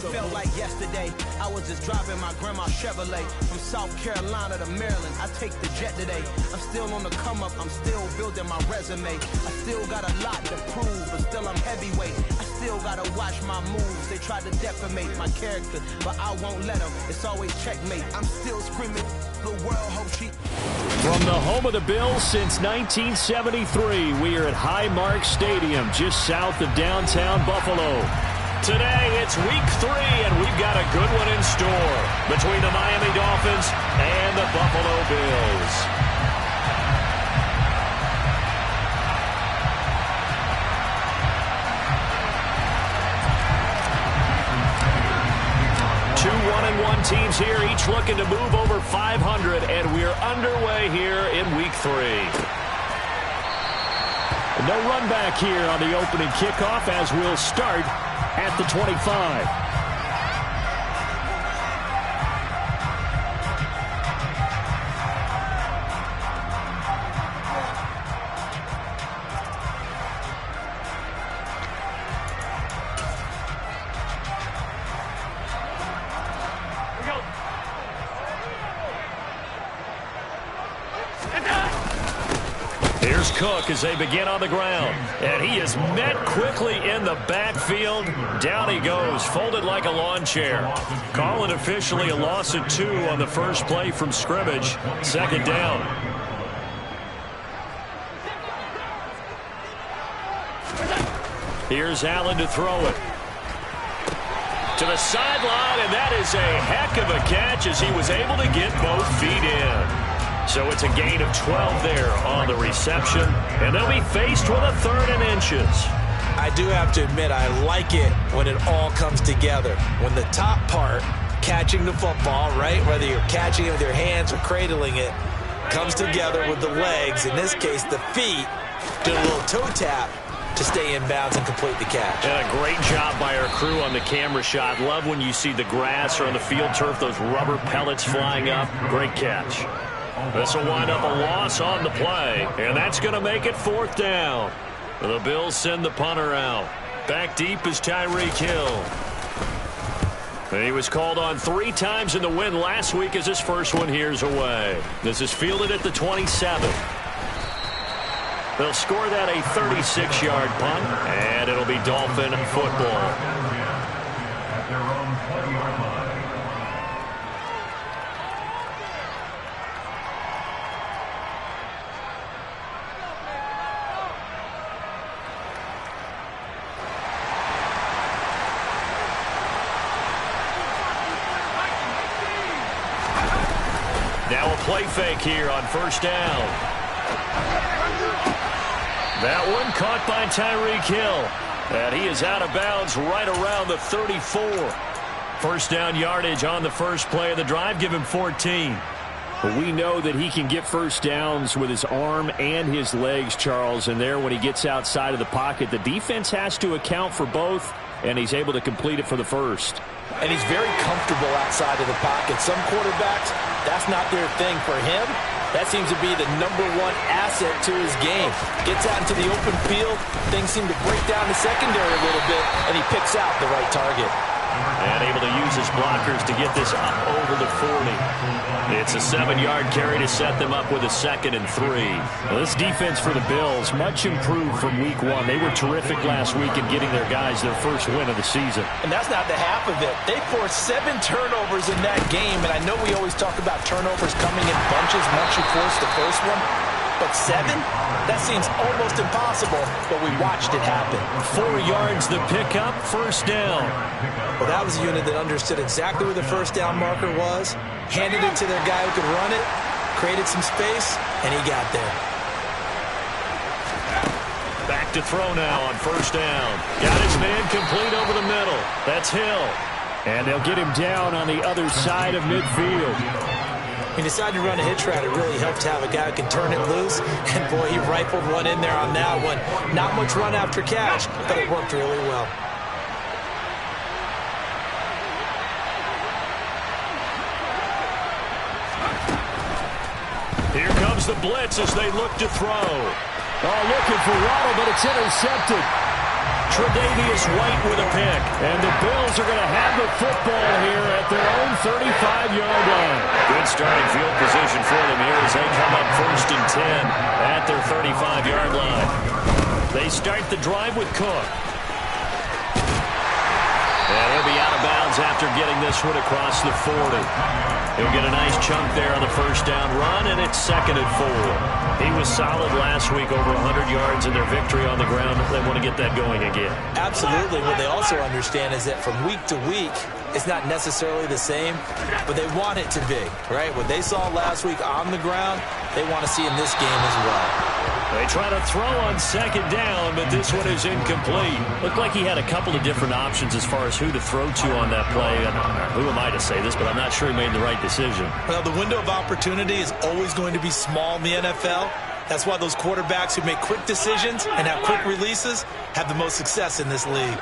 Felt like yesterday, I was just driving my grandma's Chevrolet from South Carolina to Maryland. I take the jet today. I'm still on the come up. I'm still building my resume. I still got a lot to prove, but still I'm heavyweight. I still gotta watch my moves. They try to defamate my character, but I won't let them. It's always checkmate. I'm still screaming. The world hope she. From the home of the Bills since 1973, we are at Highmark Stadium, just south of downtown Buffalo. Today, it's week 3, and we've got a good one in store between the Miami Dolphins and the Buffalo Bills. Two 1-1 teams here, each looking to move over 500, and we're underway here in week 3. No run back here on the opening kickoff as we'll start at the 25. Here's Cook as they begin on the ground. And he is met quickly in the backfield. Down he goes, folded like a lawn chair. Call it officially a loss of 2 on the first play from scrimmage. Second down. Here's Allen to throw it. To the sideline, and that is a heck of a catch as he was able to get both feet in. So it's a gain of 12 there on the reception, and they'll be faced with a 3rd and inches. I do have to admit, I like it when it all comes together. When the top part, catching the football, right, whether you're catching it with your hands or cradling it, comes together with the legs, in this case the feet, do a little toe tap to stay in bounds and complete the catch. And a great job by our crew on the camera shot. Love when you see the grass or on the field turf, those rubber pellets flying up. Great catch. This will wind up a loss on the play, and that's going to make it 4th down. The Bills send the punter out. Back deep is Tyreek Hill. And he was called on 3 times in the win last week as his first one here's away. This is fielded at the 27. They'll score that a 36-yard punt, and it'll be Dolphin football. Now a play fake here on first down. That one caught by Tyreek Hill. And he is out of bounds right around the 34. First down yardage on the first play of the drive. Give him 14. But we know that he can get first downs with his arm and his legs, Charles. And there when he gets outside of the pocket, the defense has to account for both. And he's able to complete it for the first. And he's very comfortable outside of the pocket. Some quarterbacks, that's not their thing. For him, that seems to be the #1 asset to his game. Gets out into the open field, things seem to break down the secondary a little bit, and he picks out the right target. And able to use his blockers to get this up over the 40. It's a 7-yard carry to set them up with a 2nd and 3. Well, this defense for the Bills, much improved from week 1. They were terrific last week in getting their guys their first win of the season. And that's not the half of it. They forced 7 turnovers in that game, and I know we always talk about turnovers coming in bunches once you force the first one. But 7? That seems almost impossible, but we watched it happen. 4 yards the pickup, first down. Well, that was a unit that understood exactly where the first down marker was, handed it to their guy who could run it, created some space, and he got there. Back to throw now on first down. Got his man complete over the middle. That's Hill. And they'll get him down on the other side of midfield. He decided to run a hitch route. It really helped to have a guy who can turn it loose. And, boy, he rifled one in there on that one. Not much run after catch, but it worked really well. Here comes the blitz as they look to throw. Oh, looking for Waddle, but it's intercepted. Tre'Davious White with a pick. And the Bills are going to have the football here at their own 35-yard line. Good starting field position for them here as they come up 1st and 10 at their 35-yard line. They start the drive with Cook. And he'll be out of bounds after getting this one across the 40. He'll get a nice chunk there on the first down run, and it's 2nd and 4. He was solid last week, over 100 yards in their victory on the ground. They want to get that going again. Absolutely. What they also understand is that from week to week, it's not necessarily the same, but they want it to be, right? What they saw last week on the ground, they want to see in this game as well. They try to throw on 2nd down, but this one is incomplete. Looked like he had a couple of different options as far as who to throw to on that play. Who am I to say this, but I'm not sure he made the right decision. Well, the window of opportunity is always going to be small in the NFL. That's why those quarterbacks who make quick decisions and have quick releases have the most success in this league.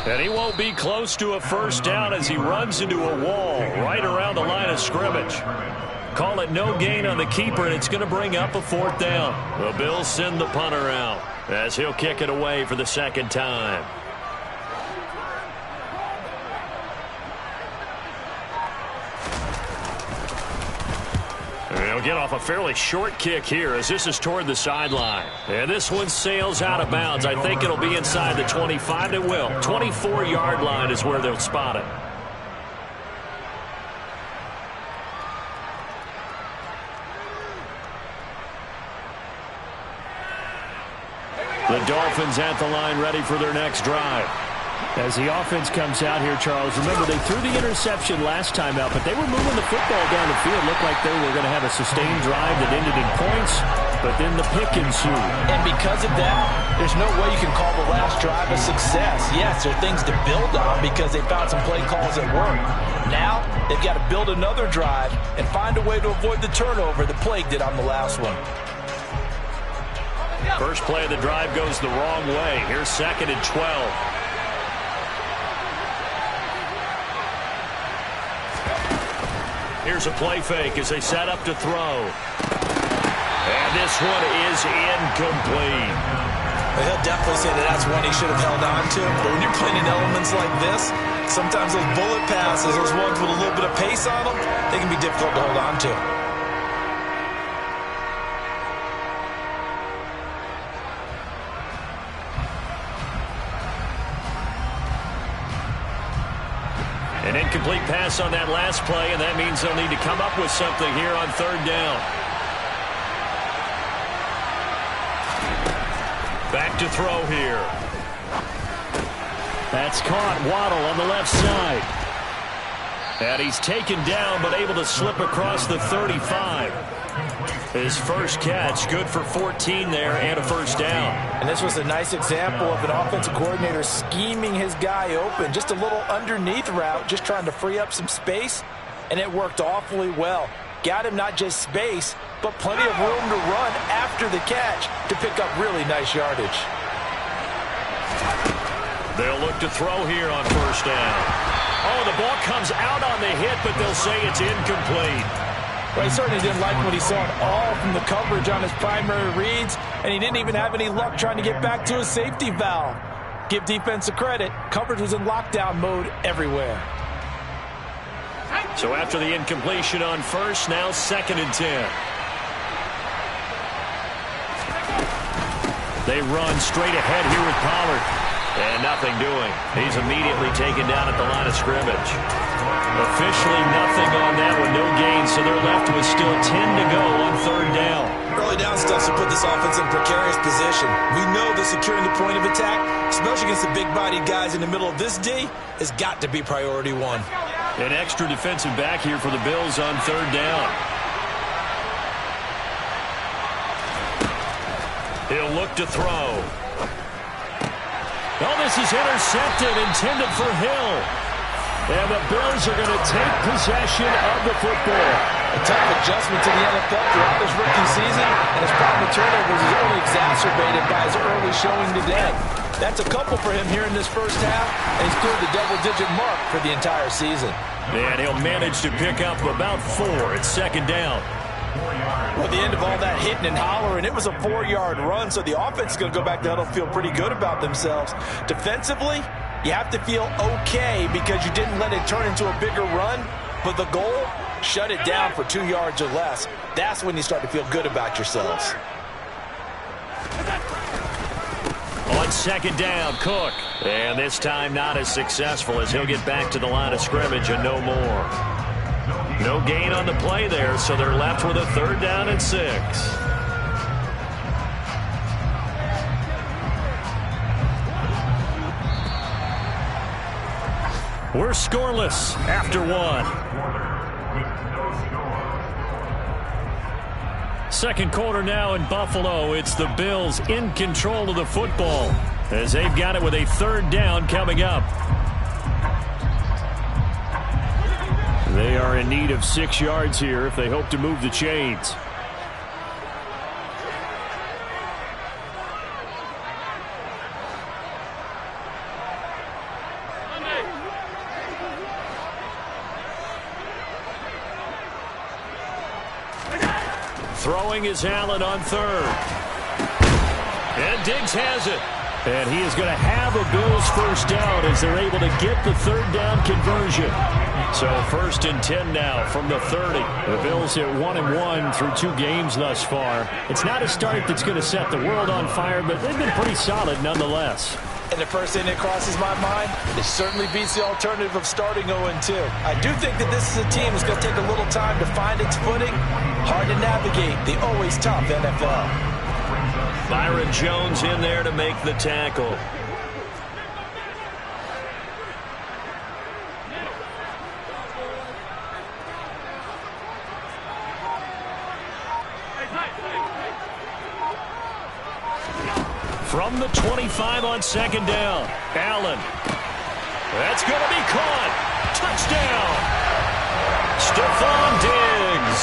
And he won't be close to a first down as he runs into a wall right around the line of scrimmage. Call it no gain on the keeper, and it's going to bring up a 4th down. The Bills send the punter out as he'll kick it away for the 2nd time. He'll get off a fairly short kick here as this is toward the sideline. And this one sails out of bounds. I think it'll be inside the 25. It will. 24-yard line is where they'll spot it. The Dolphins at the line ready for their next drive. As the offense comes out here, Charles, remember they threw the interception last time out, but they were moving the football down the field. Looked like they were going to have a sustained drive that ended in points, but then the pick ensued. And because of that, there's no way you can call the last drive a success. Yes, there are things to build on because they found some play calls that work. Now, they've got to build another drive and find a way to avoid the turnover that plagued it on the last one. First play of the drive goes the wrong way. Here's 2nd and 12. Here's a play fake as they set up to throw. And this one is incomplete. Well, he'll definitely say that that's one he should have held on to. But when you're playing in elements like this, sometimes those bullet passes, those ones with a little bit of pace on them, they can be difficult to hold on to. An incomplete pass on that last play, and that means they'll need to come up with something here on 3rd down. Back to throw here. That's caught. Waddle on the left side. And he's taken down, but able to slip across the 35. His first catch, good for 14 there and a first down. And this was a nice example of an offensive coordinator scheming his guy open. Just a little underneath route, just trying to free up some space, and it worked awfully well. Got him not just space, but plenty of room to run after the catch to pick up really nice yardage. They'll look to throw here on first down. Oh, the ball comes out on the hit, but they'll say it's incomplete. Well, he certainly didn't like what he saw at all from the coverage on his primary reads, and he didn't even have any luck trying to get back to his safety valve. Give defense a credit. Coverage was in lockdown mode everywhere. So after the incompletion on first, now 2nd and 10. They run straight ahead here with Pollard. And nothing doing. He's immediately taken down at the line of scrimmage. Officially nothing on that one, no gain, so they're left with still 10 to go on 3rd down. Early down stuff to put this offense in precarious position. We know that securing the point of attack, especially against the big-bodied guys in the middle of this D, has got to be priority one. An extra defensive back here for the Bills on 3rd down. He'll look to throw. Oh, this is intercepted, intended for Hill. And the Bills are going to take possession of the football. A tough adjustment to the NFL throughout his rookie season, and his problem with turnovers is only exacerbated by his early showing today. That's a couple for him here in this first half, and he's cleared the double-digit mark for the entire season. And he'll manage to pick up about 4 at 2nd down. Well, the end of all that hitting and hollering, it was a 4-yard run, so the offense is going to go back to huddle and feel pretty good about themselves. Defensively, you have to feel okay because you didn't let it turn into a bigger run, but the goal, shut it down for 2 yards or less. That's when you start to feel good about yourselves. On second down, Cook. And this time not as successful as he'll get back to the line of scrimmage and no more. No gain on the play there, so they're left with a 3rd down and 6. We're scoreless after 1. Second quarter now in Buffalo. It's the Bills in control of the football as they've got it with a 3rd down coming up. They are in need of 6 yards here if they hope to move the chains. Throwing is Allen on 3rd. And Diggs has it. And he is going to have a Bills 1st down as they're able to get the 3rd down conversion. So 1st and 10 now from the 30. The Bills at 1-1 through 2 games thus far. It's not a start that's going to set the world on fire, but they've been pretty solid nonetheless. And the first thing that crosses my mind, it certainly beats the alternative of starting 0-2. I do think that this is a team that's going to take a little time to find its footing. Hard to navigate the always tough NFL. Byron Jones in there to make the tackle. From the 25 on 2nd down, Allen. That's going to be caught. Touchdown. Stephon Diggs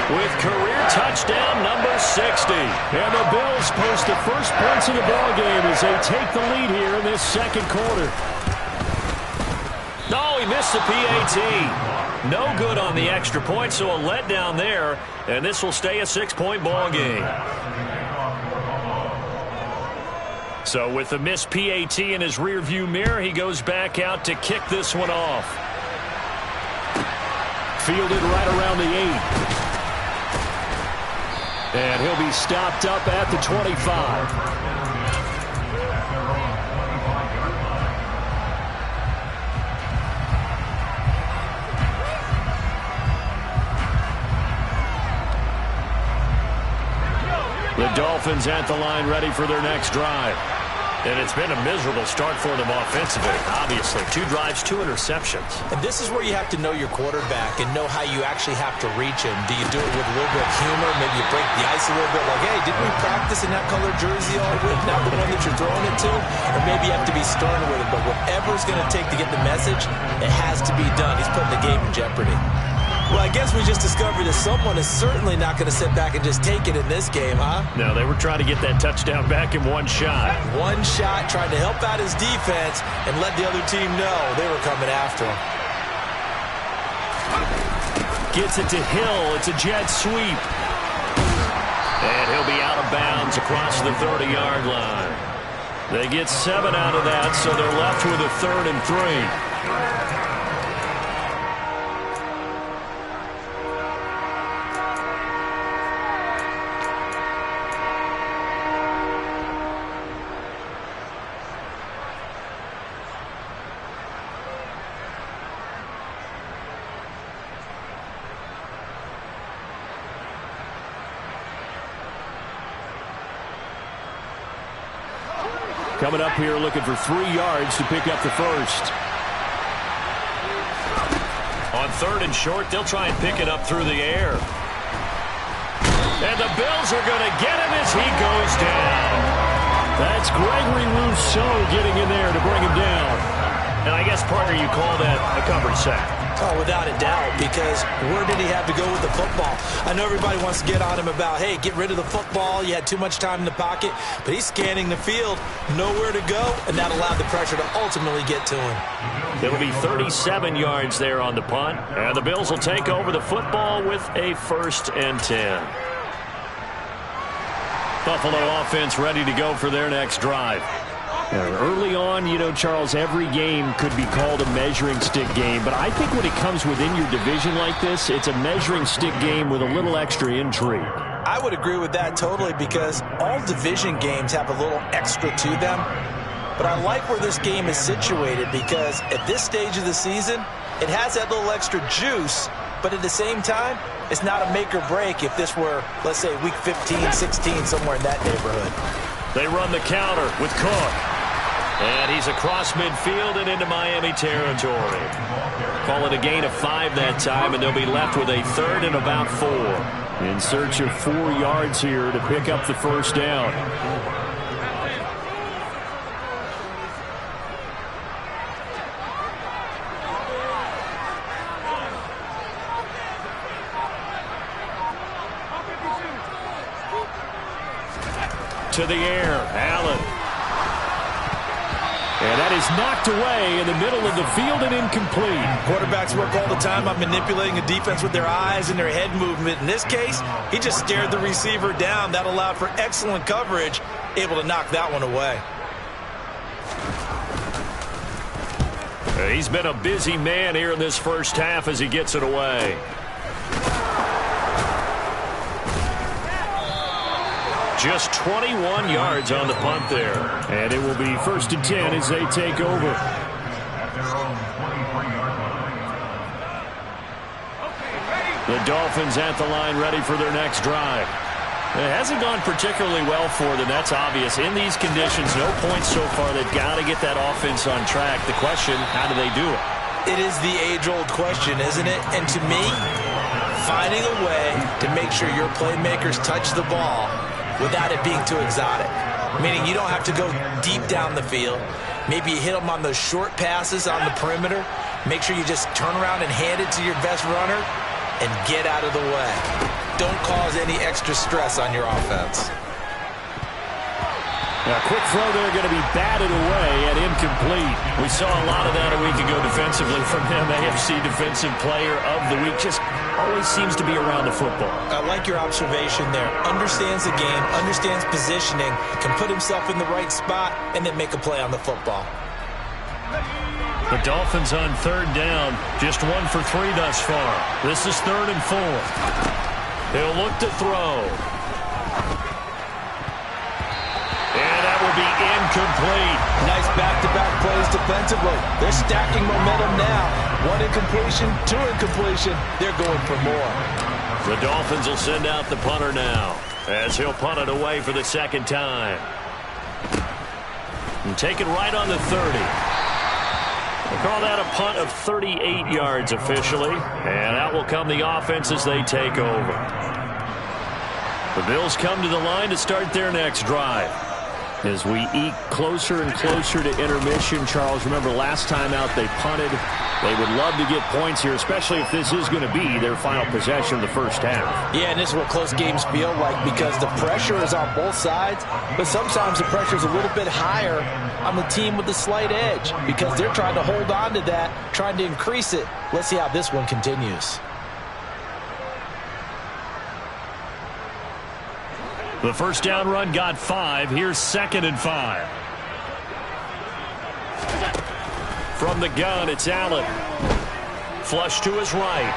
with career touchdown number 60. And the Bills post the first points of the ballgame as they take the lead here in this 2nd quarter. No, he missed the PAT. No good on the extra point, so a letdown there. And this will stay a 6-point ball game. So with the missed PAT in his rearview mirror, he goes back out to kick this one off. Fielded right around the 8. And he'll be stopped up at the 25. The Dolphins at the line ready for their next drive. And it's been a miserable start for them offensively, obviously. 2 drives, 2 interceptions. And this is where you have to know your quarterback and know how you actually have to reach him. Do you do it with a little bit of humor? Maybe you break the ice a little bit like, hey, didn't we practice in that colored jersey all week? Not the one that you're throwing it to? Or maybe you have to be stern with him. But whatever it's going to take to get the message, it has to be done. He's putting the game in jeopardy. Well, I guess we just discovered that someone is certainly not going to sit back and just take it in this game, huh? No, they were trying to get that touchdown back in one shot. One shot, trying to help out his defense and let the other team know they were coming after him. Gets it to Hill. It's a jet sweep. And he'll be out of bounds across the 30-yard line. They get 7 out of that, so they're left with a 3rd and 3. Coming up here looking for 3 yards to pick up the first. On 3rd and short, they'll try and pick it up through the air. And the Bills are going to get him as he goes down. That's Gregory Rousseau getting in there to bring him down. And I guess, partner, you call that a covered sack. Oh, without a doubt, because where did he have to go with the football? I know everybody wants to get on him about, hey, get rid of the football. You had too much time in the pocket. But he's scanning the field, nowhere to go, and that allowed the pressure to ultimately get to him. It'll be 37 yards there on the punt. And the Bills will take over the football with a 1st and 10. Buffalo offense ready to go for their next drive. Early on, you know, Charles, every game could be called a measuring stick game, but I think when it comes within your division like this, it's a measuring stick game with a little extra intrigue. I would agree with that totally, because all division games have a little extra to them. But I like where this game is situated, because at this stage of the season, it has that little extra juice, but at the same time, it's not a make or break if this were, let's say, week 15, 16, somewhere in that neighborhood. They run the counter with Cook. And he's across midfield and into Miami territory. Call it a gain of 5 that time, and they'll be left with a 3rd and about 4. In search of 4 yards here to pick up the 1st down. To the air, Allen. And that is knocked away in the middle of the field and incomplete. Quarterbacks work all the time on manipulating a defense with their eyes and their head movement. In this case, he just stared the receiver down. That allowed for excellent coverage, able to knock that one away. He's been a busy man here in this first half as he gets it away. Just 21 yards on the punt there. And it will be 1st and 10 as they take over. The Dolphins at the line ready for their next drive. It hasn't gone particularly well for them. That's obvious. In these conditions, no points so far. They've got to get that offense on track. The question, how do they do it? It is the age-old question, isn't it? And to me, finding a way to make sure your playmakers touch the ball without it being too exotic. Meaning you don't have to go deep down the field. Maybe you hit them on those short passes on the perimeter. Make sure you just turn around and hand it to your best runner and get out of the way. Don't cause any extra stress on your offense. A quick throw there going to be batted away and incomplete. We saw a lot of that a week ago defensively from him. AFC Defensive Player of the Week. Just always seems to be around the football. I like your observation there. Understands the game, understands positioning, can put himself in the right spot, and then make a play on the football. The Dolphins on 3rd down. Just 1 for 3 thus far. This is 3rd and 4. He'll look to throw. And that will be incomplete. Nice back-to-back plays defensively. They're stacking momentum now. 1 incompletion, 2 incompletion. They're going for more. The Dolphins will send out the punter now as he'll punt it away for the 2nd time. And take it right on the 30. They call that a punt of 38 yards officially. And out will come the offense as they take over. The Bills come to the line to start their next drive. As we eke closer and closer to intermission, Charles, remember last time out they punted. They would love to get points here, especially if this is going to be their final possession of the first half. Yeah, and this is what close games feel like, because the pressure is on both sides, but sometimes the pressure is a little bit higher on the team with the slight edge because they're trying to hold on to that, trying to increase it. Let's see how this one continues. The first down run got 5. Here's 2nd and 5. From the gun, it's Allen. Flush to his right.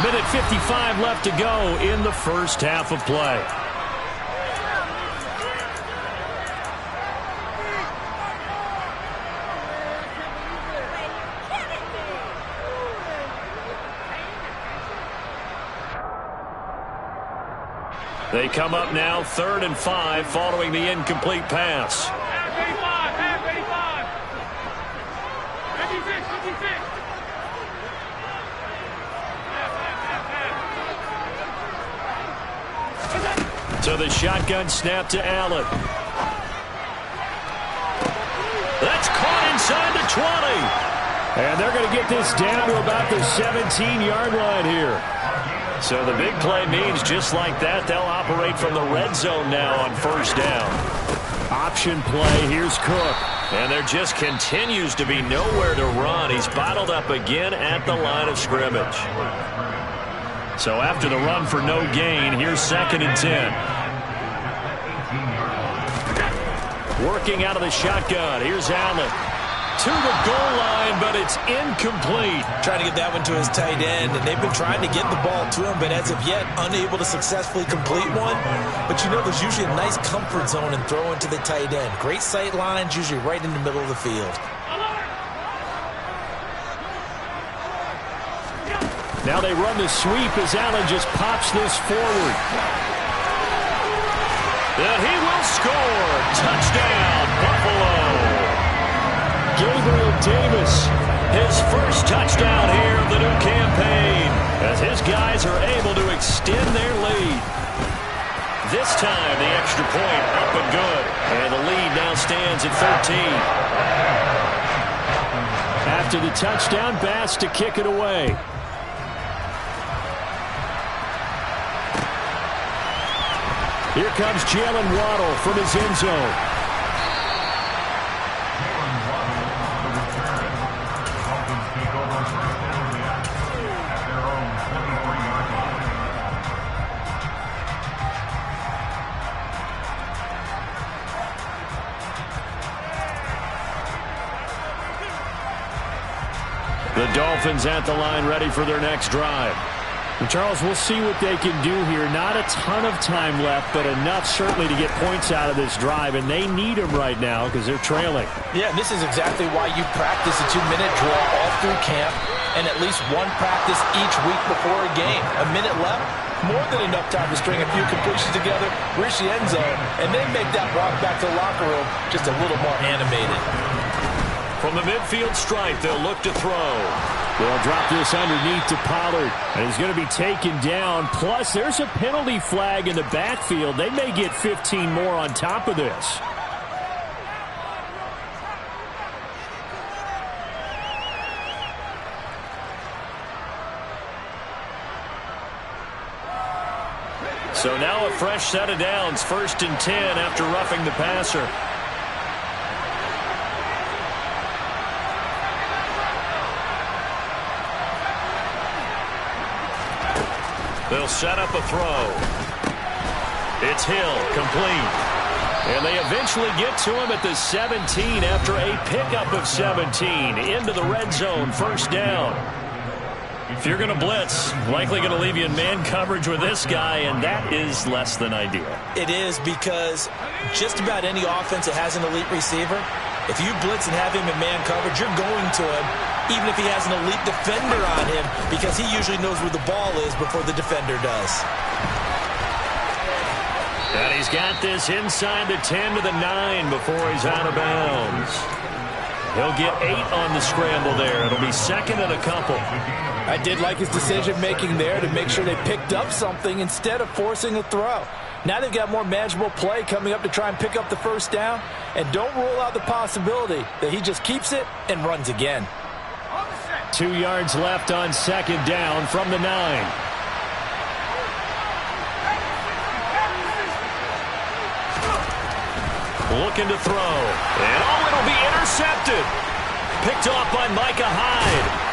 1:55 left to go in the first half of play. They come up now 3rd and 5 following the incomplete pass. So the shotgun snap to Allen. That's caught inside the 20. And they're going to get this down to about the 17-yard line here. So the big play means just like that, they'll operate from the red zone now on first down. Option play. Here's Cook. And there just continues to be nowhere to run. He's bottled up again at the line of scrimmage. So after the run for no gain, here's 2nd and 10. Working out of the shotgun. Here's Allen. To the goal line, but it's incomplete. Trying to get that one to his tight end, and they've been trying to get the ball to him, but as of yet, unable to successfully complete one. But you know, there's usually a nice comfort zone in throwing to the tight end. Great sight lines, usually right in the middle of the field. Now they run the sweep as Allen just pops this forward. And he will score. Touchdown, Buffalo. Gabriel Davis, his first touchdown here of the new campaign, as his guys are able to extend their lead. This time, the extra point up and good. And the lead now stands at 13. After the touchdown, Bass to kick it away. Here comes Jalen Waddle from his end zone. The Dolphins at the line, ready for their next drive. And Charles, we'll see what they can do here. Not a ton of time left, but enough certainly to get points out of this drive, and they need them right now because they're trailing. Yeah, this is exactly why you practice a 2-minute drill all through camp and at least one practice each week before a game. A minute left, more than enough time to string a few completions together, reach the end zone, and then make that walk back to the locker room just a little more animated. From the midfield stripe, they'll look to throw. They'll drop this underneath to Pollard, and he's going to be taken down. Plus, there's a penalty flag in the backfield. They may get 15 more on top of this. So now a fresh set of downs, 1st and 10 after roughing the passer. They'll set up a throw. It's Hill, complete. And they eventually get to him at the 17 after a pickup of 17 into the red zone, 1st down. If you're going to blitz, likely going to leave you in man coverage with this guy, and that is less than ideal. It is, because just about any offense that has an elite receiver, if you blitz and have him in man coverage, you're going to him, even if he has an elite defender on him, because he usually knows where the ball is before the defender does. And he's got this inside the 10 to the 9 before he's out of bounds. He'll get 8 on the scramble there. It'll be 2nd and a couple. I did like his decision-making there to make sure they picked up something instead of forcing a throw. Now they've got more manageable play coming up to try and pick up the 1st down. And don't rule out the possibility that he just keeps it and runs again. 2 yards left on 2nd down from the 9. Looking to throw. And it'll be intercepted. Picked off by Micah Hyde.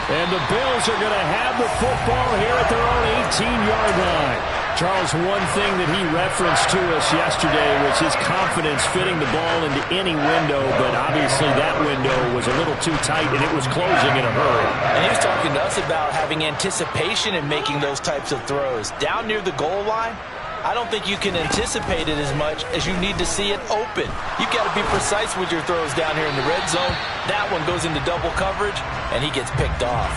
And the Bills are going to have the football here at their own 18-yard line. Charles, one thing that he referenced to us yesterday was his confidence fitting the ball into any window, but obviously that window was a little too tight, and it was closing in a hurry. And he was talking to us about having anticipation in making those types of throws. Down near the goal line, I don't think you can anticipate it as much as you need to see it open. You've got to be precise with your throws down here in the red zone. That one goes into double coverage, and he gets picked off.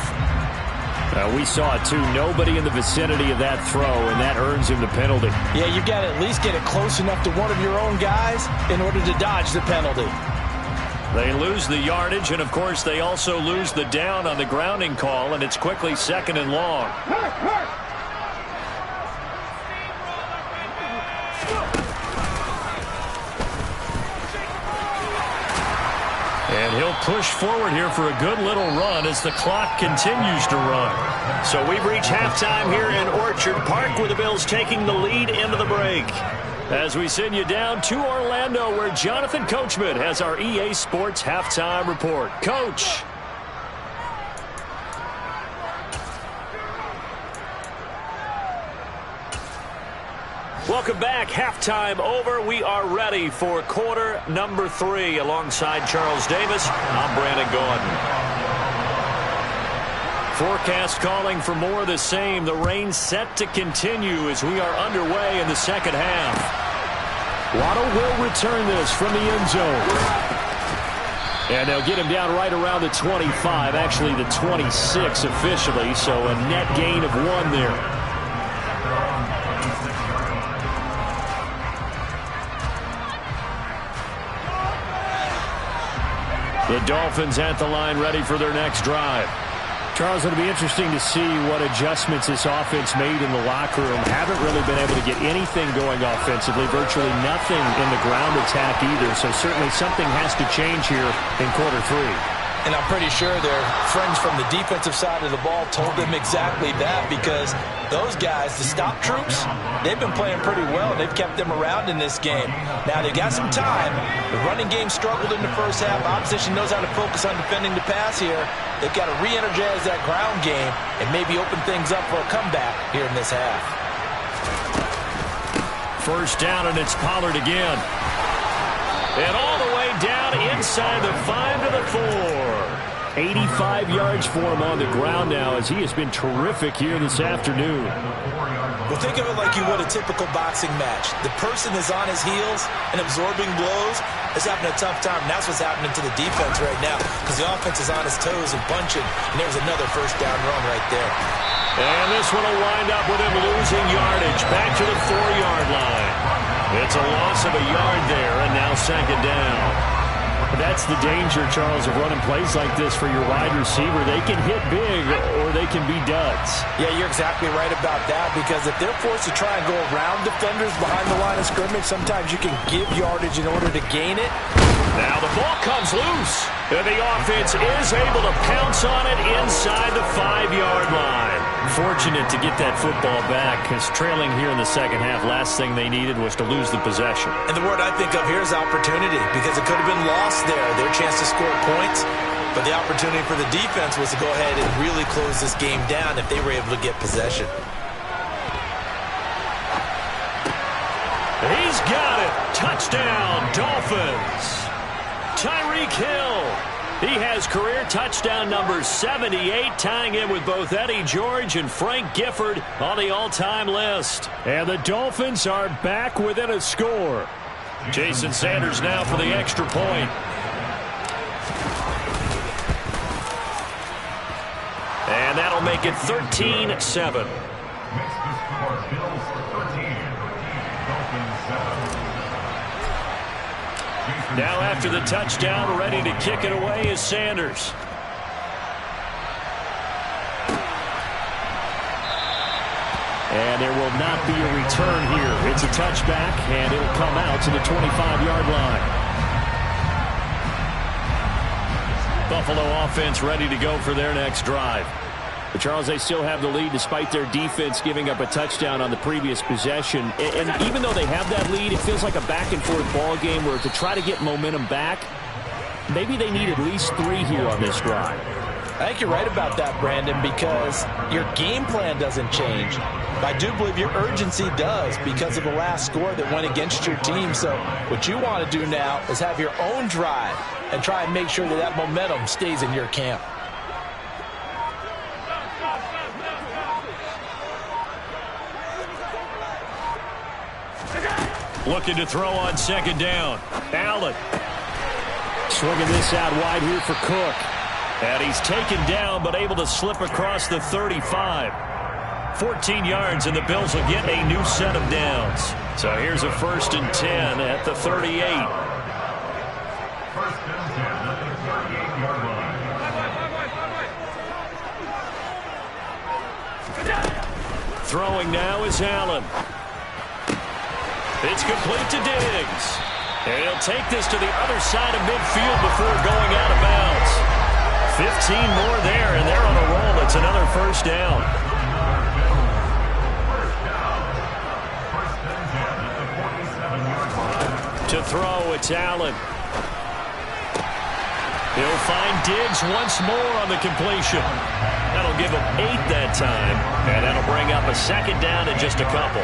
We saw it, too. Nobody in the vicinity of that throw, and that earns him the penalty. Yeah, you've got to at least get it close enough to one of your own guys in order to dodge the penalty. They lose the yardage, and, of course, they also lose the down on the grounding call, and it's quickly 2nd and long. And he'll push forward here for a good little run as the clock continues to run. So we've reached halftime here in Orchard Park with the Bills taking the lead into the break. As we send you down to Orlando where Jonathan Coachman has our EA Sports halftime report. Coach. Welcome back. Halftime over. We are ready for quarter number 3. Alongside Charles Davis, I'm Brandon Gaudin. Forecast calling for more of the same. The rain set to continue as we are underway in the second half. Waddle will return this from the end zone. And they'll get him down right around the 25, actually the 26 officially, so a net gain of 1 there. The Dolphins at the line ready for their next drive. Charles, it'll be interesting to see what adjustments this offense made in the locker room. Haven't really been able to get anything going offensively, virtually nothing in the ground attack either. So certainly something has to change here in quarter 3. And I'm pretty sure their friends from the defensive side of the ball told them exactly that, because those guys, the stop troops, they've been playing pretty well. They've kept them around in this game. Now, they've got some time. The running game struggled in the first half. Opposition knows how to focus on defending the pass here. They've got to re-energize that ground game and maybe open things up for a comeback here in this half. First down, and it's Pollard again. And all the way down inside the 5 to the 4. 85 yards for him on the ground now as he has been terrific here this afternoon. Well, think of it like you would a typical boxing match. The person is on his heels and absorbing blows is having a tough time. And that's what's happening to the defense right now, because the offense is on his toes and punching. And there's another first down run right there. And this one will wind up with him losing yardage back to the 4-yard line. It's a loss of a yard there, and now second down. That's the danger, Charles, of running plays like this for your wide receiver. They can hit big or they can be duds. Yeah, you're exactly right about that, because if they're forced to try and go around defenders behind the line of scrimmage, sometimes you can give yardage in order to gain it. Now the ball comes loose, and the offense is able to pounce on it inside the 5-yard line. Fortunate to get that football back, because trailing here in the second half, last thing they needed was to lose the possession. And the word I think of here is opportunity, because it could have been lost there, their chance to score points. But the opportunity for the defense was to go ahead and really close this game down if they were able to get possession. He's got it. Touchdown, Dolphins. Tyreek Hill. He has career touchdown number 78, tying in with both Eddie George and Frank Gifford on the all-time list. And the Dolphins are back within a score. Jason Sanders now for the extra point. And that'll make it 13-7. Now after the touchdown, ready to kick it away is Sanders. And there will not be a return here. It's a touchback, and it'll come out to the 25-yard line. Buffalo offense ready to go for their next drive. But Charles, they still have the lead despite their defense giving up a touchdown on the previous possession. And even though they have that lead, it feels like a back-and-forth ball game where to try to get momentum back, maybe they need at least 3 here on this drive. I think you're right about that, Brandon, because your game plan doesn't change. I do believe your urgency does because of the last score that went against your team. So what you want to do now is have your own drive and try and make sure that that momentum stays in your camp. Looking to throw on second down. Allen. Swinging this out wide here for Cook. And he's taken down but able to slip across the 35. 14 yards and the Bills will get a new set of downs. So here's a 1st and 10 at the 38. 1st and 10 at the 38-yard line. Throwing now is Allen. It's complete to Diggs. And he'll take this to the other side of midfield before going out of bounds. 15 more there, and they're on a roll. It's another first down. To throw, it's Allen. He'll find Diggs once more on the completion. That'll give him 8 that time, and that'll bring up a second down in just a couple.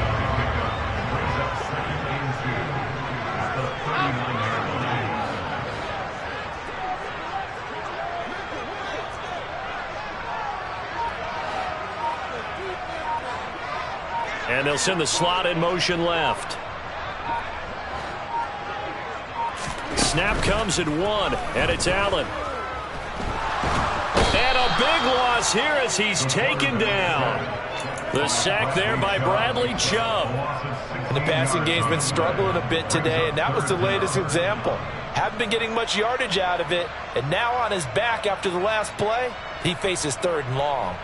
And they'll send the slot in motion left. Snap comes at 1, and it's Allen. And a big loss here as he's taken down. The sack there by Bradley Chubb. And the passing game's been struggling a bit today, and that was the latest example. Haven't been getting much yardage out of it, and now on his back after the last play, he faces 3rd and long.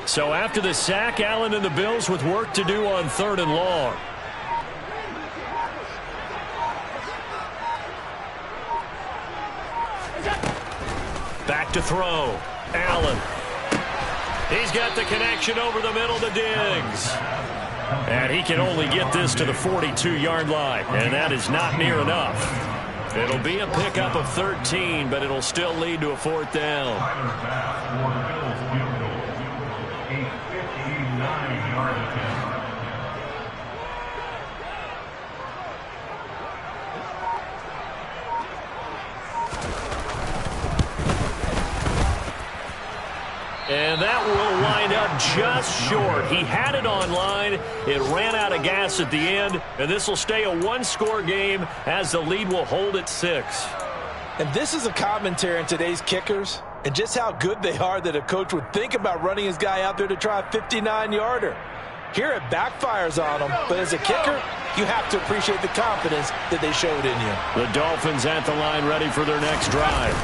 So after the sack, Allen and the Bills with work to do on 3rd and long. Back to throw. Allen. He's got the connection over the middle to Diggs. And he can only get this to the 42-yard line. And that is not near enough. It'll be a pickup of 13, but it'll still lead to a 4th down. And that will wind up just short. He had it online. It ran out of gas at the end. And this will stay a 1-score game as the lead will hold at 6. And this is a commentary on today's kickers and just how good they are that a coach would think about running his guy out there to try a 59-yarder. Here it backfires on him, but as a kicker, you have to appreciate the confidence that they showed in you. The Dolphins at the line ready for their next drive.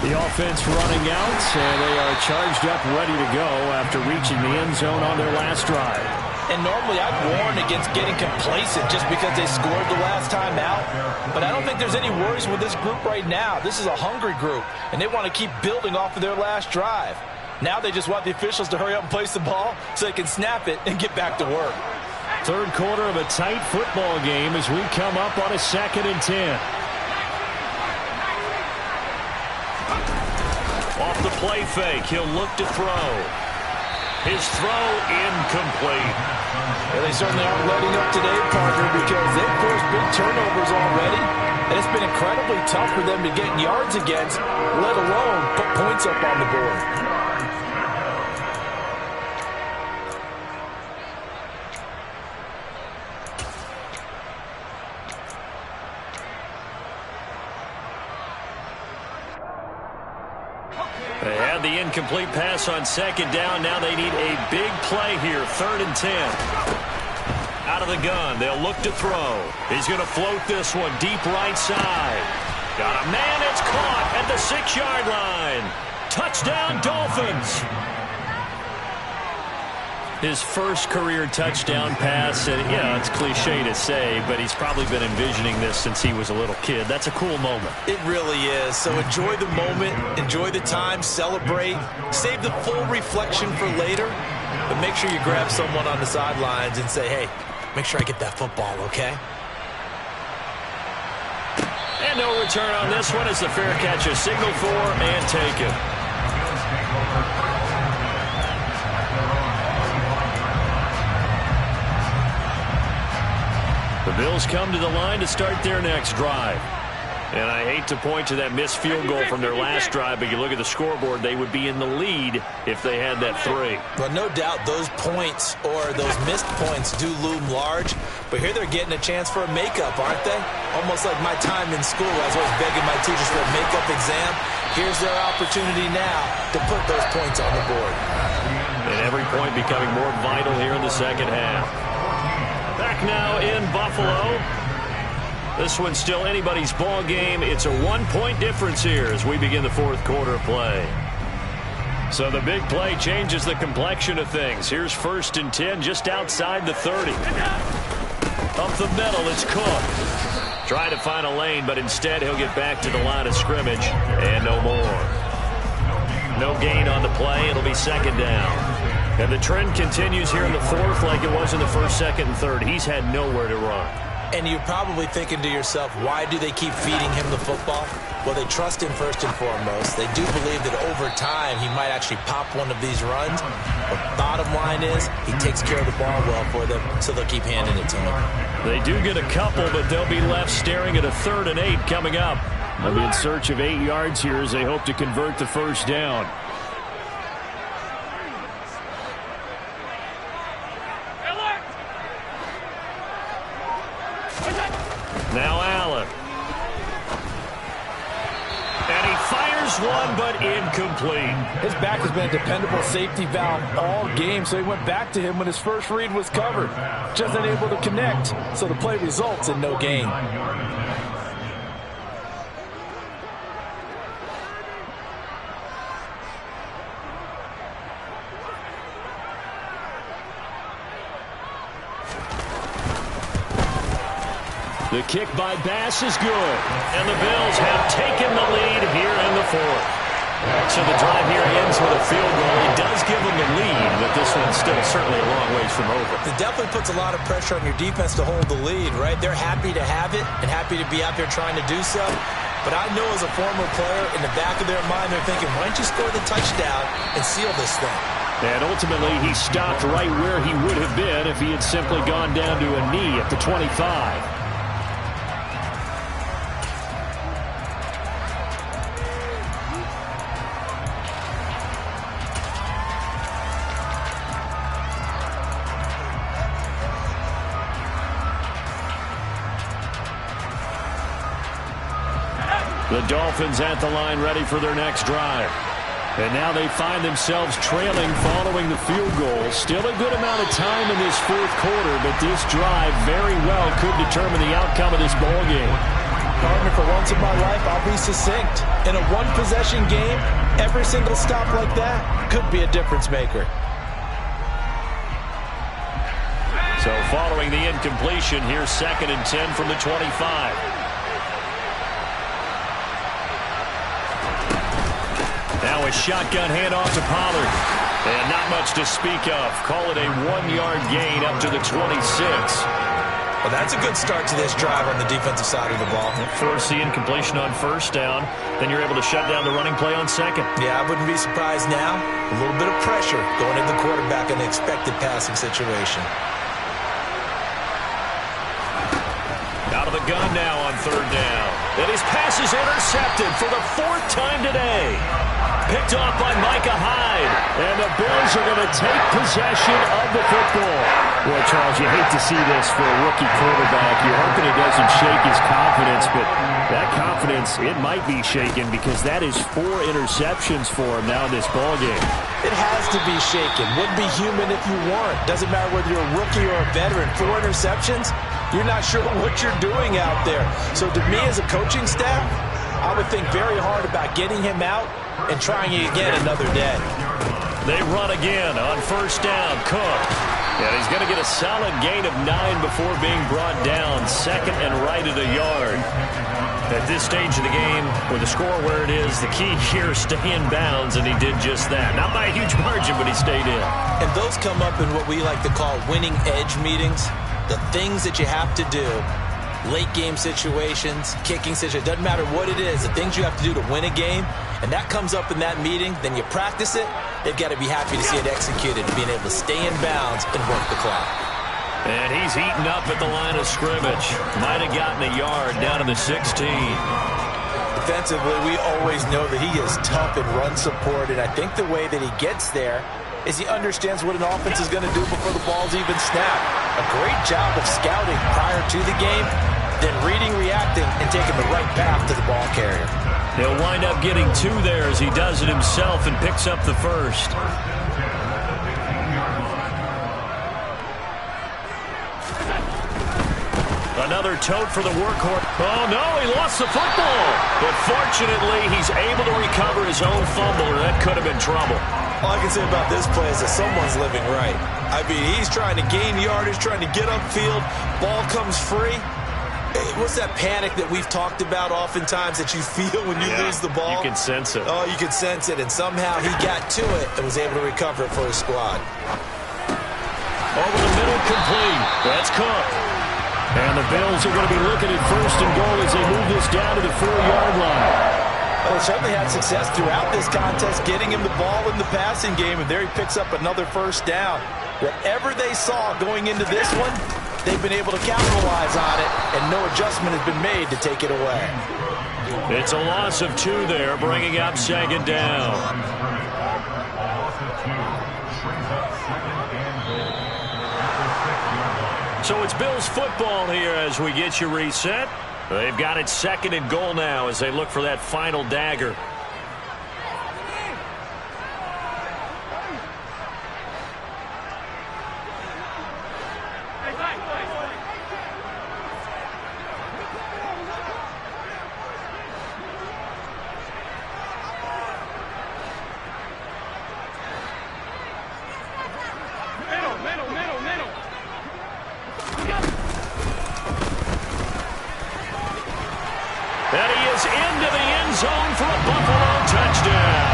The offense running out, and they are charged up ready to go after reaching the end zone on their last drive. And normally I'd warn against getting complacent just because they scored the last time out. But I don't think there's any worries with this group right now. This is a hungry group, and they want to keep building off of their last drive. Now they just want the officials to hurry up and place the ball so they can snap it and get back to work. 3rd quarter of a tight football game as we come up on a 2nd and 10. Off the play fake, he'll look to throw. His throw incomplete. Yeah, they certainly aren't letting up today, partner, because they've forced big turnovers already. And it's been incredibly tough for them to get yards against, let alone put points up on the board. They had the incomplete pass on 2nd down. Now they need a big play here. 3rd and 10. Out of the gun. They'll look to throw. He's going to float this one deep right side. Got a man. It's caught at the 6-yard line. Touchdown, Dolphins. His first career touchdown pass, and it's cliche to say, but he's probably been envisioning this since he was a little kid. That's a cool moment. It really is. So enjoy the moment, enjoy the time, celebrate, save the full reflection for later, but make sure you grab someone on the sidelines and say, hey, make sure I get that football, okay? And no return on this one as the fair catch is signaled for and taken. The Bills come to the line to start their next drive. And I hate to point to that missed field goal from their last drive, but you look at the scoreboard, they would be in the lead if they had that 3. Well, no doubt those points or those missed points do loom large, but here they're getting a chance for a makeup, aren't they? Almost like my time in school. I was always begging my teachers for a makeup exam. Here's their opportunity now to put those points on the board. And every point becoming more vital here in the second half. Back now in Buffalo. This one's still anybody's ball game. It's a 1-point difference here as we begin the fourth quarter of play. So the big play changes the complexion of things. Here's 1st and 10 just outside the 30. Up the middle, it's Cook. Trying to find a lane, but instead he'll get back to the line of scrimmage. And no more. No gain on the play. It'll be 2nd down. And the trend continues here in the 4th like it was in the 1st, 2nd, and 3rd. He's had nowhere to run. And you're probably thinking to yourself, why do they keep feeding him the football? Well, they trust him first and foremost. They do believe that over time he might actually pop one of these runs. But bottom line is he takes care of the ball well for them, so they'll keep handing it to him. They do get a couple, but they'll be left staring at a 3rd and 8 coming up. They'll be in search of 8 yards here as they hope to convert the 1st down. Now Allen. And he fires one, but incomplete. His back has been a dependable safety valve all game, so he went back to him when his first read was covered. Just unable to connect, so the play results in no gain. The kick by Bass is good. And the Bills have taken the lead here in the 4th. So the drive here ends with a field goal. It does give them the lead, but this one's still certainly a long ways from over. It definitely puts a lot of pressure on your defense to hold the lead, right? They're happy to have it and happy to be out there trying to do so. But I know as a former player, in the back of their mind, they're thinking, why don't you score the touchdown and seal this thing? And ultimately, he stopped right where he would have been if he had simply gone down to a knee at the 25. The Dolphins at the line ready for their next drive. And now they find themselves trailing following the field goal. Still a good amount of time in this 4th quarter, but this drive very well could determine the outcome of this ball game. Partner, for once in my life, I'll be succinct. In a one-possession game, every single stop like that could be a difference maker. So following the incompletion, here's 2nd and 10 from the 25. Now a shotgun handoff to Pollard. And not much to speak of. Call it a 1-yard gain up to the 26. Well, that's a good start to this drive on the defensive side of the ball. Force the incompletion on 1st down. Then you're able to shut down the running play on 2nd. Yeah, I wouldn't be surprised now. A little bit of pressure going into the quarterback in an expected passing situation. Out of the gun now on 3rd down. And his pass is intercepted for the 4th time today. Picked off by Micah Hyde. And the Bills are going to take possession of the football. Boy, Charles, you hate to see this for a rookie quarterback. You're hoping it doesn't shake his confidence, but that confidence, it might be shaken because that is 4 interceptions for him now in this ballgame. It has to be shaken. Wouldn't be human if you weren't. Doesn't matter whether you're a rookie or a veteran. 4 interceptions, you're not sure what you're doing out there. So to me as a coaching staff, I would think very hard about getting him out and trying it again another day. They run again on 1st down. Cook. And he's going to get a solid gain of 9 before being brought down. 2nd and right at a yard. At this stage of the game, with the score where it is, the key here is stay in bounds, and he did just that. Not by a huge margin, but he stayed in. And those come up in what we like to call winning edge meetings. The things that you have to do. Late game situations, kicking situations, doesn't matter what it is, the things you have to do to win a game, and that comes up in that meeting, then you practice it, they've got to be happy to see it executed, being able to stay in bounds and work the clock. And he's eaten up at the line of scrimmage. Might have gotten a yard down to the 16. Defensively, we always know that he is tough in run support, and I think the way that he gets there is he understands what an offense is going to do before the ball's even snapped. A great job of scouting prior to the game, then reading, reacting, and taking the right path to the ball carrier. He'll wind up getting 2 there as he does it himself and picks up the 1st. Another tote for the workhorse. Oh, no, he lost the football. But fortunately, he's able to recover his own fumble, or that could have been trouble. All I can say about this play is that someone's living right. I mean, he's trying to gain yardage, trying to get upfield. Ball comes free. What's that panic that we've talked about oftentimes that you feel when you lose the ball? You can sense it. Oh, you can sense it, and somehow he got to it and was able to recover it for his squad. Over the middle, complete. That's Cook. And the Bills are going to be looking at 1st and goal as they move this down to the 4-yard line. Well, they certainly had success throughout this contest, getting him the ball in the passing game, and there he picks up another 1st down. Whatever they saw going into this one, they've been able to capitalize on it, and no adjustment has been made to take it away. It's a loss of 2 there, bringing up 2nd down. So it's Bills football here as we get you reset. They've got it 2nd and goal now as they look for that final dagger. And he is into the end zone for a Buffalo touchdown.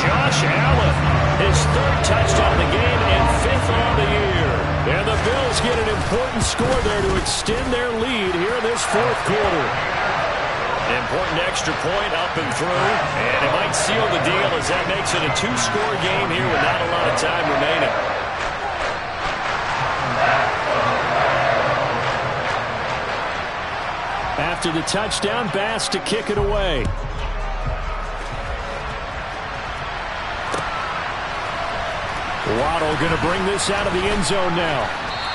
Josh Allen, his 3rd touchdown of the game and 5th on the year. And the Bills get an important score there to extend their lead here in this 4th quarter. Important extra point up and through, and it might seal the deal as that makes it a 2-score game here with not a lot of time remaining. After the touchdown, Bass to kick it away. Waddle going to bring this out of the end zone now.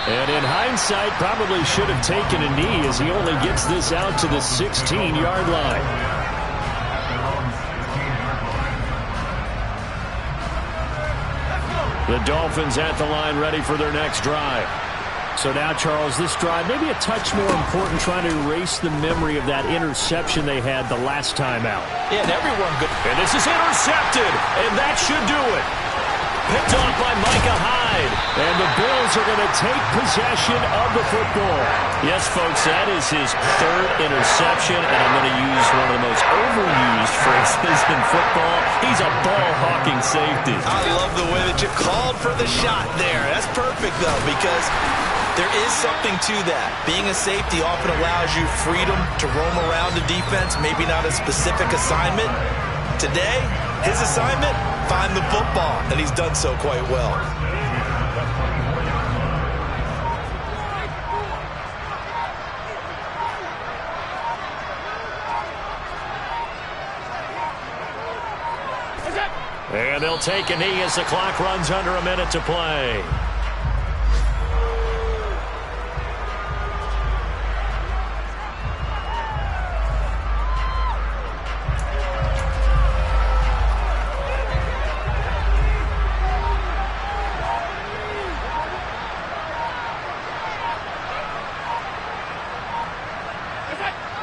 And in hindsight, probably should have taken a knee as he only gets this out to the 16-yard line. The Dolphins at the line ready for their next drive. So now, Charles, this drive maybe a touch more important, trying to erase the memory of that interception they had the last time out. Yeah, and everyone good. And this is intercepted, and that should do it. Picked off by Micah Hyde. And the Bills are going to take possession of the football. Yes, folks, that is his 3rd interception, and I'm going to use one of the most overused phrases in football. He's a ball-hawking safety. I love the way that you called for the shot there. That's perfect, though, because there is something to that. Being a safety often allows you freedom to roam around the defense, maybe not a specific assignment. Today, his assignment, find the football, and he's done so quite well. And they'll take a knee as the clock runs under a minute to play.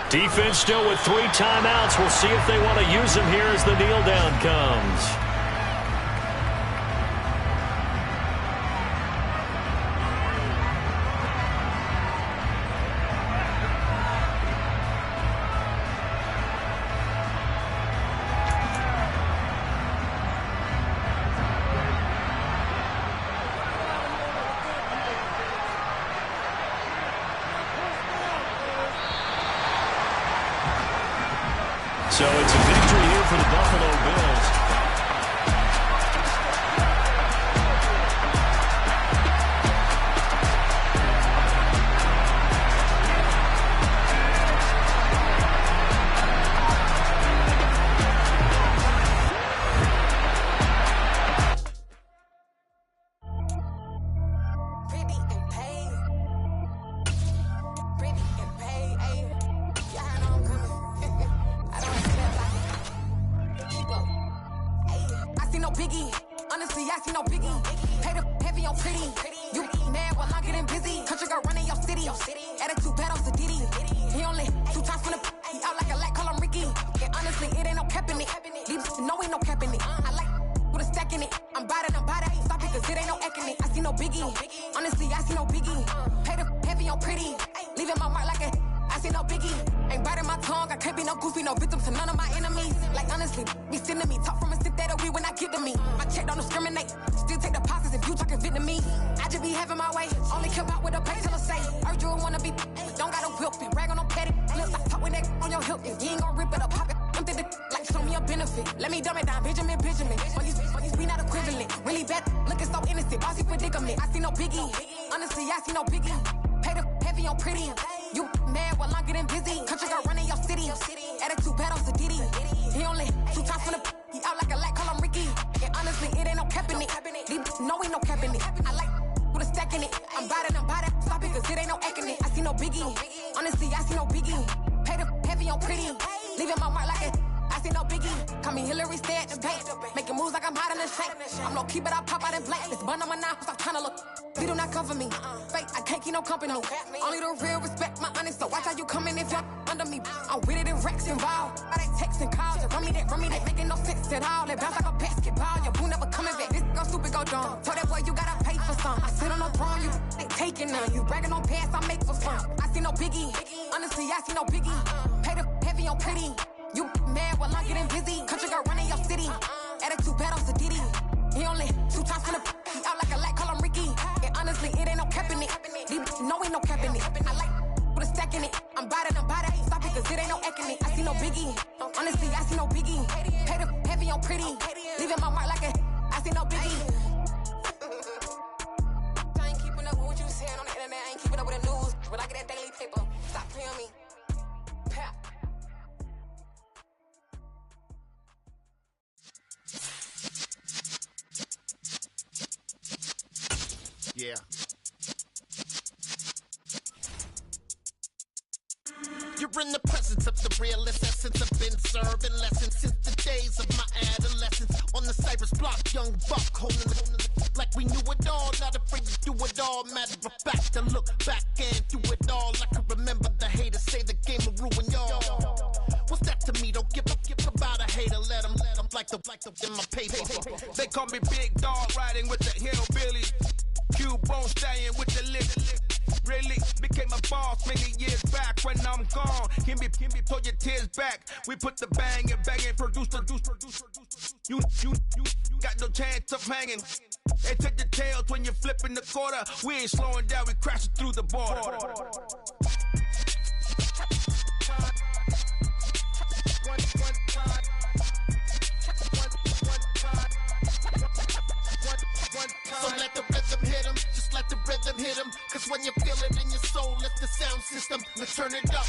Defense still with 3 timeouts. We'll see if they want to use them here as the kneel down comes. So it's a victory here for the Buffalo Bills. You mad while I'm getting busy. Country girl running your city. Attitude bad on Sadidi. He only 2 times from the he out like a light, call him Ricky. And honestly, it ain't no cap in it. These know ain't no cap in it. I like with a stack in it. I'm about it. Stop it, cause it ain't no eck in it. I see no biggie. Honestly, I see no biggie. Pay the heavy on pretty. Leaving my mark like a I see no biggie. Ain't biting my tongue. I can't be no goofy, no victim to none of my enemies. Like honestly, be sending me talk from a sip that a weed when I get to me. My check don't discriminate. Still take deposits if you talking Vietnamese. I just be having my way. Only care about what the pay till I say. Heard you wanna be, don't gotta whip it. Rag on no petty. Let's stop talk with that on your hip. If you ain't gon' rip it up, pop it. Empty the like show me a benefit. Let me dumb it down, Benjamin. We not equivalent. Really bad, looking so innocent. Bossy predicament. I see no biggie. Honestly, I see no biggie. Pay the heavy on pretty. You mad while I'm getting busy. Country girl running your city. Attitude bad on Sadidi. He only 2 times from the he out like a light, call him Ricky. And honestly, it ain't no cap in it. These know ain't no cap in it. I like with a stack in it. I'm about it. Stop it, cause it ain't no eck in it. I see no biggie. Honestly, I see no biggie. Pay the heavy on pretty. Leaving my mark like a I see no biggie. Call me Hillary, stay at the bank. Making moves like I'm hot in the shank. I'm low key, but I pop out in blank. This bun on my knife, stop trying to look. They do not cover me. Fake, I can't keep no company. Only the real respect my honest. So watch how you coming if you're under me. I'm with it in Rex involved. I they texting calls. Run me that. Making no sense at all. They bounce like a basketball. Your boo never coming back. This go stupid, go dumb. Told that boy you gotta pay for some. I sit on no throne, you ain't taking none. You bragging on pants, I make for fun. I see no biggie. Honestly, I see no biggie. Pay the heavy on pretty. You mad while I'm getting busy. Country girl running your city. Attitude bad on Sadidi. He only 2 times from the he out like a light, call him Ricky. And honestly, it ain't no cap in it. These know ain't no cap in it. I like with a stack in it. I'm about it. Stop it, cause it ain't no eck in it. I see no biggie. Honestly, I see no biggie. Pay the heavy on pretty. Leaving my mark like a I see no biggie. I ain't keeping up with what you saying on the internet. I ain't keeping up with the news. But I get that daily paper. Stop playing me. Pap. Yeah. You're in the presence of the realest essence. I've been serving lessons since the days of my adolescence. On the Cypress block, young buck holding the like we knew it all. Not afraid to do it all. Matter of fact, to look back and do it all. I can remember the haters say the game will ruin y'all. What's that to me? Don't give about a hater. Let them like the in my paper. They call me Big Dog, riding with the hillbillies. Cubone staying with the lick. Really became a boss many years back. When I'm gone, can be pull your tears back. We put the bang and produce. You got no chance of hanging. They take the tails when you're flipping the quarter. We ain't slowing down, we crashing through the border. So let the rhythm hit 'em, just let the rhythm hit 'em. Cause when you feel it in your soul, lift the sound system. Let's turn it up,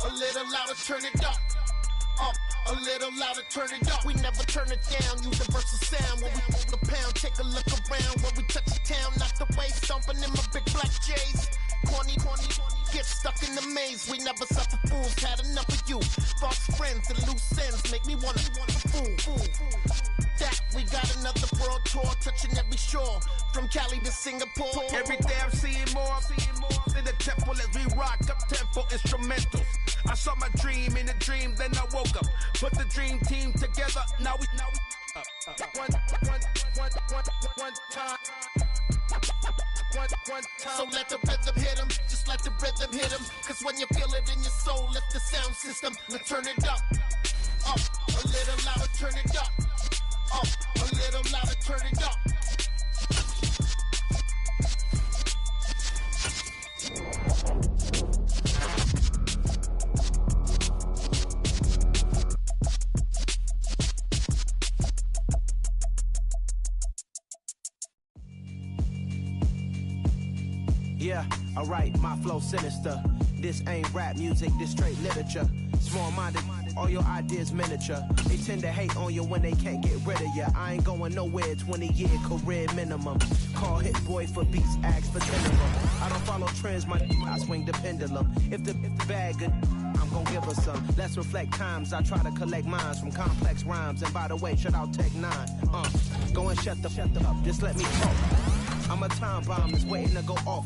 a little louder, turn it up, a little louder, turn it up. We never turn it down, universal sound. When we move the pound, take a look around. When we touch the town, knock the way, stomping in my big black J's. Corny, get stuck in the maze. We never suffer fools, had enough of you. False friends and loose ends make me wanna fool. That we got another world tour, touching every shore, from Cali to Singapore. Every day I'm seeing more in the temple as we rock up tempo instrumentals. I saw my dream in a dream, then I woke up. Put the dream team together, now we one time. So let the rhythm hit 'em, just let the rhythm hit 'em. Cause when you feel it in your soul, lift the sound system. Let's turn it up, a little louder, turn it up, a little louder, turn it up. Yeah, alright, my flow sinister. This ain't rap music, this straight literature. Small-minded, all your ideas miniature. They tend to hate on you when they can't get rid of you. I ain't going nowhere, 20-year career minimum. Call Hit Boy for beats, ask for 10 of them. I don't follow trends, I swing the pendulum. If the bag good, I'm gon' give her some. Let's reflect times, I try to collect minds from complex rhymes. And by the way, shout out Tech 9. Go and shut the up, just let me talk. I'm a time bomb that's waiting to go off.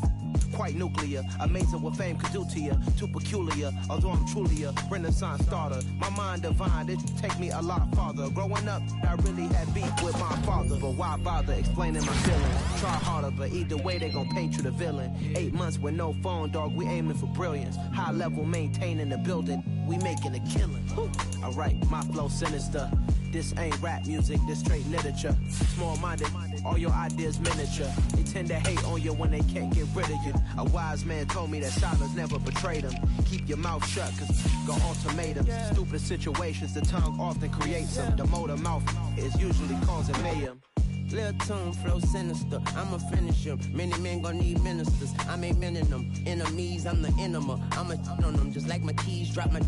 Quite nuclear, amazing what fame could do to you. Too peculiar, although I'm truly a renaissance starter. My mind divine, it take me a lot farther. Growing up, I really had beef with my father. But why bother explaining my feelings? Try harder, but either way they gon' paint you the villain. 8 months with no phone, dog, we aiming for brilliance. High level maintaining the building, we making a killing. Alright, my flow sinister. This ain't rap music, this straight literature. Small-minded, all your ideas miniature. They tend to hate on you when they can't get rid of you. A wise man told me that silence never betrayed him. Keep your mouth shut, cause got ultimatums. Stupid situations, the tongue often creates them. The motor mouth is usually causing mayhem. Lil' tune, flow sinister, I'ma finish him. Many men gon' need ministers, I'm aiming them. Enemies, I'm the enema, I'ma on them. Just like my keys, drop my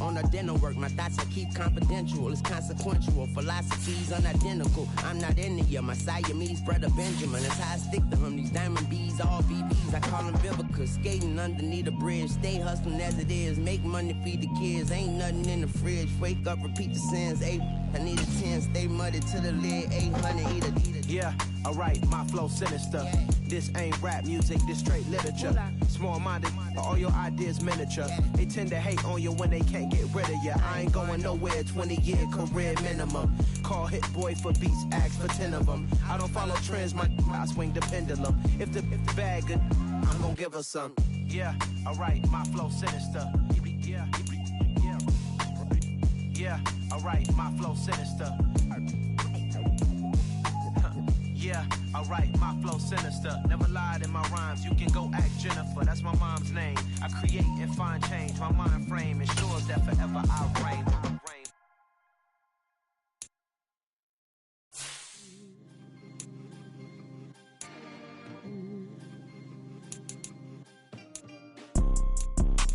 on the dinner work. My thoughts I keep confidential, it's consequential. Philosophies unidentical, I'm not into you. My Siamese brother Benjamin, that's how I stick to him. These diamond bees, all BBs, I call them Vivica. Skating underneath the bridge, stay hustling as it is. Make money, feed the kids, ain't nothing in the fridge. Wake up, repeat the sins, I need a 10, stay muddy to the lid, 800, eat a. Yeah, alright, my flow sinister. This ain't rap music, this straight literature. Small-minded, all your ideas miniature. They tend to hate on you when they can't get rid of you. I ain't going nowhere, 20-year career minimum. Call Hit Boy for beats, ask for 10 of them. I don't follow trends, I swing the pendulum. If the bag good, I'm gonna give her some. Yeah, alright, my flow sinister. Yeah, alright, my flow sinister. Yeah, alright, my flow sinister. Never lied in my rhymes, you can go ask Jennifer, that's my mom's name. I create and find change, my mind frame ensures that forever I reign.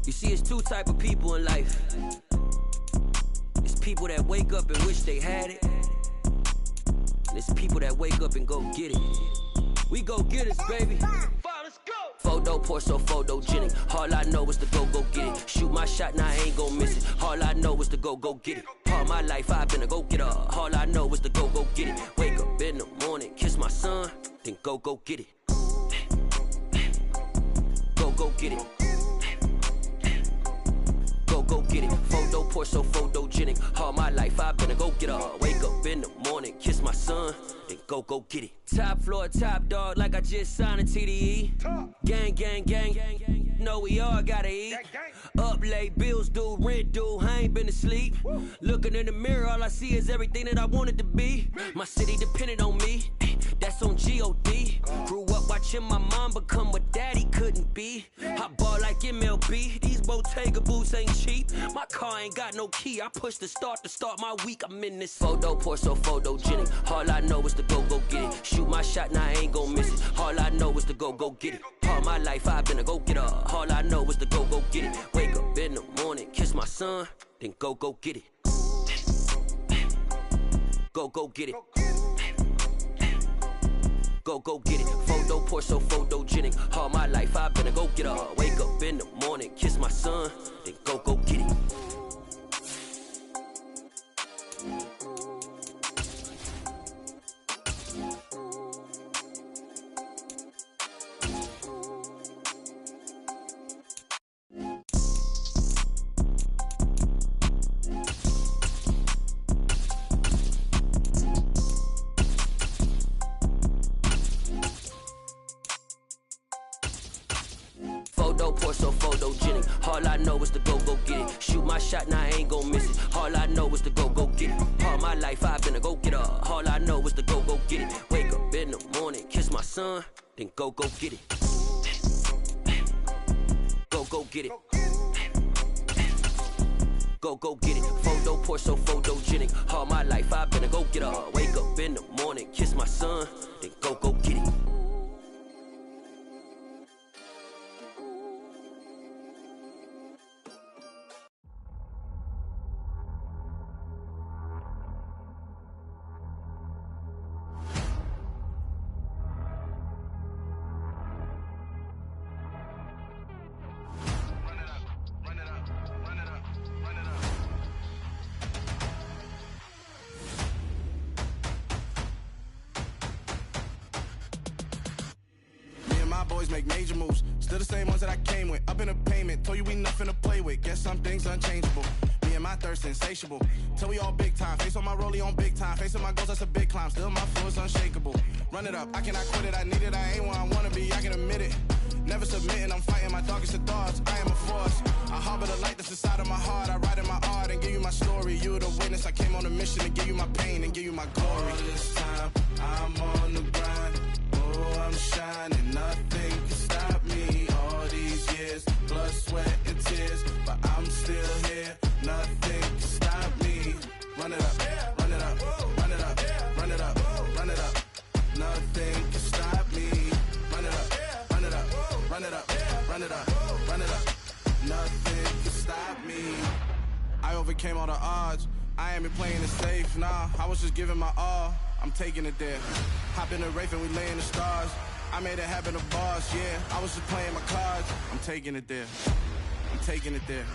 You see, it's two type of people in life. It's people that wake up and wish they had it. It's people that wake up and go get it. We go get it, baby. Let's go. Photo pour so photogenic. All I know is to go get it. Shoot my shot, now I ain't gon' miss it. All I know is to go get it. All my life I've been a go getter. All I know is to go get it. Wake up in the morning, kiss my son, then go get it. Go get it. Go get it. Photo pour so photogenic. All my life I've been a go getter. Wake up in the morning, kiss my son, then go get it. Top floor, top dog, like I just signed a TDE. Gang. Know we all gotta eat. Up late, bills due, rent due, I ain't been asleep. Looking in the mirror, all I see is everything that I wanted to be. My city depended on me, that's on G.O.D. Grew up watching my mom become what daddy couldn't be. I ball like MLB, these Bottega boots ain't cheap. My car ain't got no key, I push the start to start my week. I'm in this photo pour so photogenic. All I know is to go get it. Shoot my shot, now I ain't gon' miss it. All I know is to go get it. All my life I've been a go getter. All I know is to go get it. Wake up in the morning, kiss my son, then go get it. Go get it. Go get it. Photo pour so photogenic. All my life I've been a go getter. Wake up in the morning, kiss my son, then go get it. Pour so photogenic. All I know is to go get it. Shoot my shot, now I ain't gon' miss it. All I know is to go get it. All my life I've been a go getter. All I know is to go get it. Wake up in the morning, kiss my son, then go get it. Go get it. Go get it. Photo pour so photogenic. All my life I've been a go getter. Wake up in the morning, kiss my son, then go get it. my boys make major moves. Still the same ones that I came with. Up in the payment, told you we nothing to play with. Guess some things unchangeable. Me and my thirst insatiable. Till we all big time. Face on my rollie on big time. Facing my goals, that's a big climb. Still my flow is unshakable. Run it up, I cannot quit it. I need it, I ain't where I wanna be. I can admit it. Never submitting, I'm fighting my darkest of thoughts. I am a force. I harbor the light that's inside of my heart. I write in my art and give you my story. You the witness. I came on a mission to give you my pain and give you my glory. All this time, I'm on the grind. Oh, I'm shining. Nothing can stop me. All these years, blood, sweat, and tears. But I'm still here. Nothing can stop me. Run it up, run it up, run it up, run it up, run it up. Nothing can stop me. Run it up, run it up, run it up, run it up, run it up. Nothing can stop me. I overcame all the odds. I ain't been playing it safe, nah. I was just giving my all. I'm taking it there. Hop in the Wraith and we lay in the stars. I made it happen to boss, yeah. I was just playing my cards. I'm taking it there. I'm taking it there.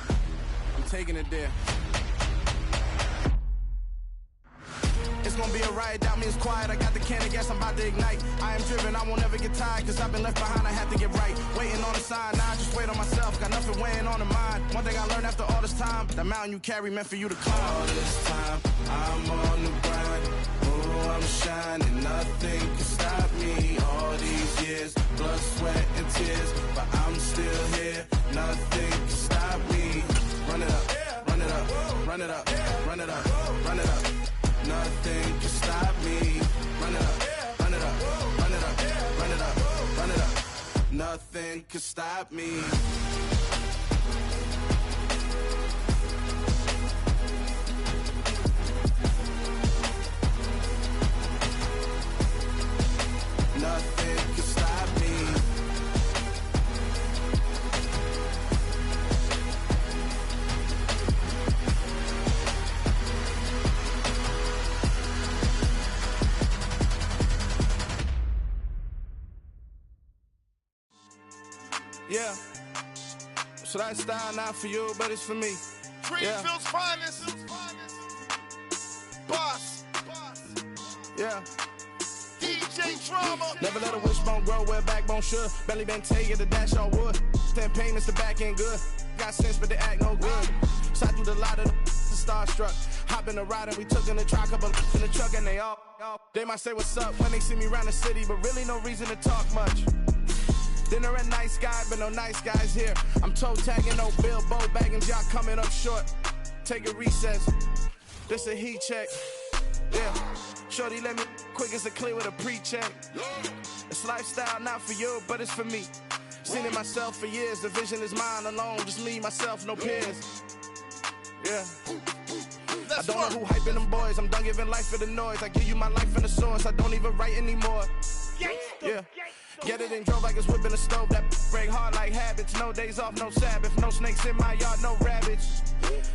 I'm taking it there. It's gonna be a riot, doubt me it's quiet. I got the can of gas, I'm about to ignite. I am driven, I won't ever get tired, cause I've been left behind, I have to get right. Waiting on the sign, now I just wait on myself. Got nothing weighing on the mind. One thing I learned after all this time, the mountain you carry meant for you to climb. All this time, I'm on the grind. Oh, I'm shining, nothing can stop me. All these years, blood, sweat, and tears. But I'm still here, nothing can stop me. Run it up, run it up, run it up, run it up, run it up. Nothing can stop me. Run it up, run it up, run it up, run it up, run it up. Nothing can stop me. Nothing can stop me. Yeah. So that style not for you, but it's for me. Greenfield's finest. Boss. Yeah. DJ Drama. Never let a wishbone grow where a backbone should. Belly been taken to dash all wood. 10 payments, the back end good. Got sense, but they act no good. So I threw the lot of the starstruck. Hop in the ride and we took in the truck, couple in the truck and they all. They might say what's up when they see me around the city, but really no reason to talk much. Dinner at nice guy, but no nice guys here. I'm toe tagging, no Bilbo bagging, jock coming up short. Take a recess. This a heat check. Yeah. Shorty let me quick as a clear with a pre-check. It's lifestyle not for you, but it's for me. Seen it myself for years. The vision is mine alone. Just me, myself, no peers. Yeah. I don't know who hyping them boys. I'm done giving life for the noise. I give you my life in the source. I don't even write anymore. Yeah. Get it and drove like it's whipping a stove. That break hard like habits. No days off, no Sabbath. No snakes in my yard, no rabbits.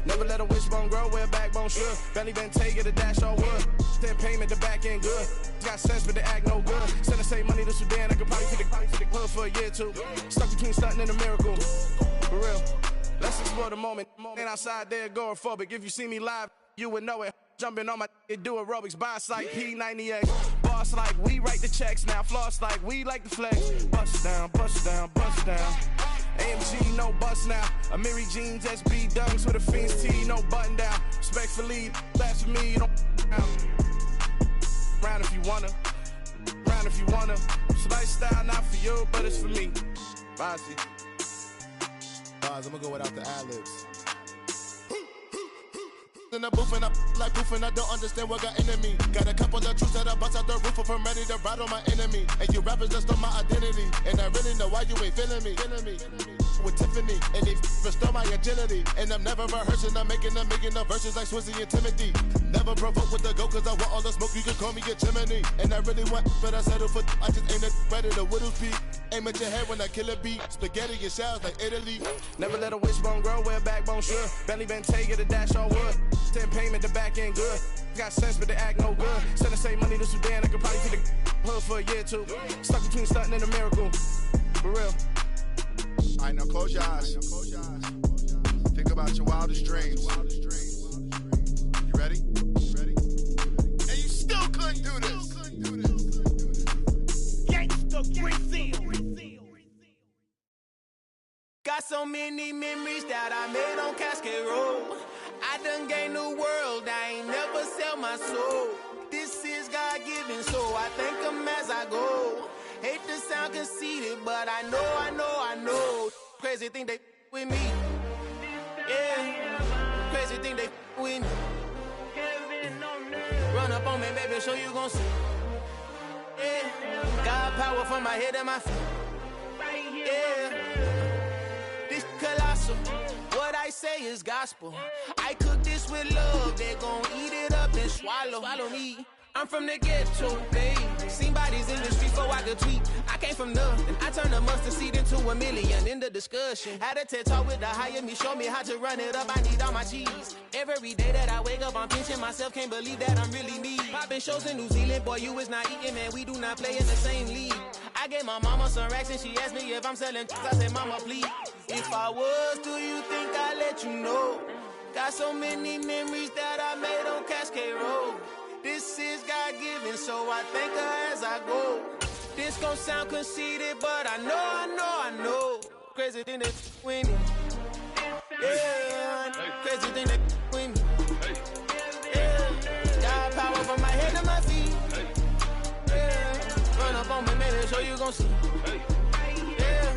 Never let a wishbone grow where a backbone should. Belly been taken to dash all wood. 10 payment, the back end good. Got sense, but they act no good. Send the same money to Sudan. I could probably take the hood for a year or two. Stuck between stunting and a miracle. For real. Let's explore the moment. Ain't outside there agoraphobic. If you see me live, you would know it. Jumping on my do aerobics, boss like P90X. Boss like we write the checks now. Floss like we like the flex. Bust down, bust down, bust down. AMG, no bust now. Amiri jeans, SB dunks with a Fiends T, no button down. Respectfully, that's for me, you don't round if you wanna. Round if you wanna. It's lifestyle not for you, but it's for me. Bozzy. I'm gonna go without the ad-libs. In the booth and I like proof and I don't understand what got into me. Got a couple of truths that I bust out the roof if I'm ready to ride on my enemy. And you rappers just stole my identity. And I really know why you ain't feeling me. With Tiffany, and they restore my agility. And I'm never rehearsing, I'm making the verses like Swizzy and Timothy. Never provoke with the go, cause I want all the smoke, you can call me a chimney. And I really want, but I settle for, I just aim it ready to whittle speed. Aim at your head when I kill a beat. Spaghetti and shells like Italy. Never let a wishbone grow where a backbone should. Belly been taken to dash all wood. 10 payment, the back end good. Got sense, but they act no good. Send the same money to Sudan, I could probably take the hood for a year or two. Stuck between stunting and a miracle. For real. Alright, now close your eyes. Think about your wildest dreams. You ready? And you still couldn't do this. Gangsta Greenfield. many memories that I made on Cascade Road. I done gained the world, I ain't never sell my soul. This is God-given, so I thank him as I go. Hate to sound conceited, but I know. Crazy thing they with me. Yeah, crazy thing they with me. Run up on me, baby, so you gon' see. Yeah, got power from my head and my feet. Yeah, this colossal. What I say is gospel. I cook this with love. They gon' eat it up and swallow me. I'm from the ghetto, babe. Seen bodies in the street before I could tweet. I came from nothing. I turned a mustard seed into a million. In the discussion, had a TED talk with the higher me. Show me how to run it up. I need all my cheese. Every day that I wake up, I'm pinching myself. Can't believe that I'm really me. Popping shows in New Zealand, boy, you is not eating, man. We do not play in the same league. I gave my mama some racks and she asked me if I'm selling. I said, mama, please. If I was, do you think I'd let you know? Got so many memories that I made on Cascade Road. This is God-given, so I thank her as I go. This gon' sound conceited, but I know. Crazy thing that with me. Yeah, crazy thing that with me. Yeah, got power from my head to my feet. Yeah, run up on me, baby, so you gon' see. Yeah.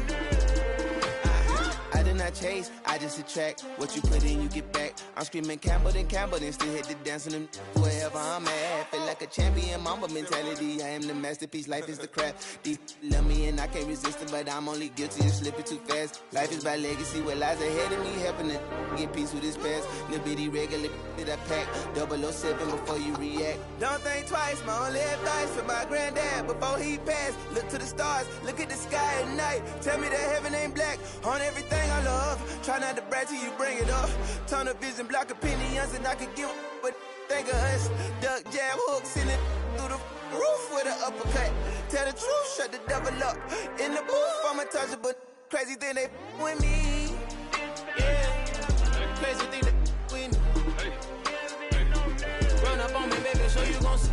I did not chase, I just attract. What you put in, you get back. I'm screaming Campbell, then still hit the dance and them wherever I'm at. Feel like a champion, mamba mentality. I am the masterpiece, life is the crap. These love me and I can't resist it, but I'm only guilty of slipping too fast. Life is by legacy, what lies ahead of me, helping to get peace with this past. Little bitty regular that I pack, 007 before you react. Don't think twice, my only advice for my granddad before he passed. Look to the stars, look at the sky at night. Tell me that heaven ain't black on everything I love. Try not to brag till you bring it up. Tunnel vision, block opinions, and I could give but think of us. Duck jab hooks in it through the roof with an uppercut. Tell the truth, shut the devil up. In the booth, I'm untouchable. Crazy thing they with me. Yeah, crazy thing they with me. Run up on me, baby, so you gon' see.